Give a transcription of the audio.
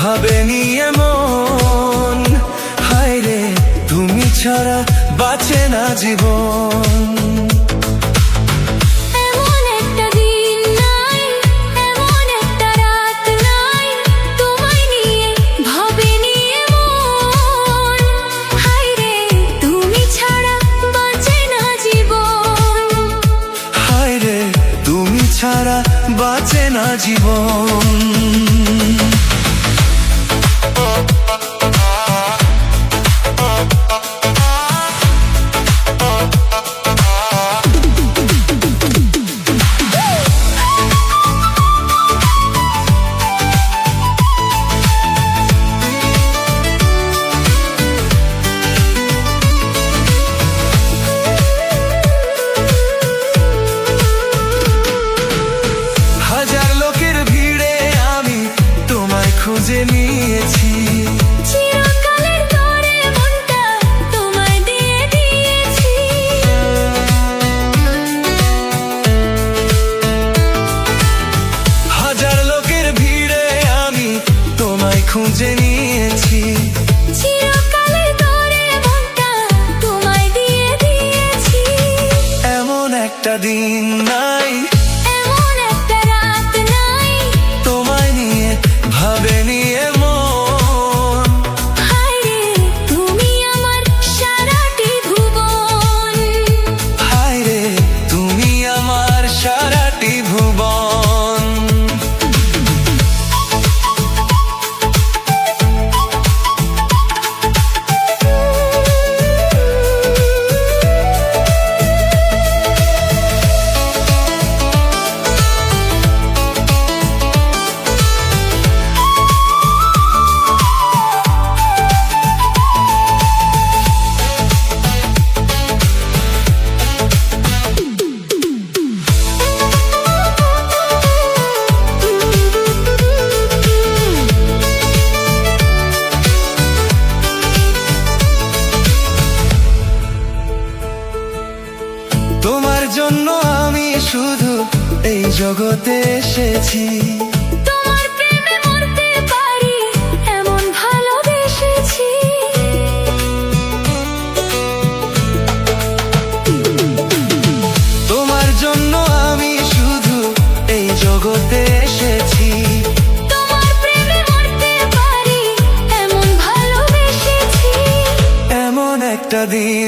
ভাবেনি এমন। হায় রে তুমি ছাড়া বাঁচে না জীবন। ছাড়া বাঁচে না জীবন। খুঁজে নিয়েছি চিরকালের তরে মনটা তোমায় দিয়ে দিয়েছি। হাজার লোকের ভিড়ে আমি তোমায় খুঁজে নিয়েছি। চিরকালের তরে মনটা তোমায় দিয়ে দিয়েছি। এমন একটা দিন নাই, এমন একটা রাত নাই, তোমায় নিয়ে ভাবেনি এমন। হায় রে তুমি আমার সারাটি ভুবন। হায় রে তুমি আমার সারাটি ভুবন। তোমার জন্য আমি শুধু এই জগতে এসেছি। তোমার প্রেমে মরতে পারি এমন ভালোবেসেছি। তোমার জন্য আমি শুধু এই জগতে এসেছি। তোমার প্রেমে মরতে পারি এমন ভালোবেসেছি। এমন একটা দিন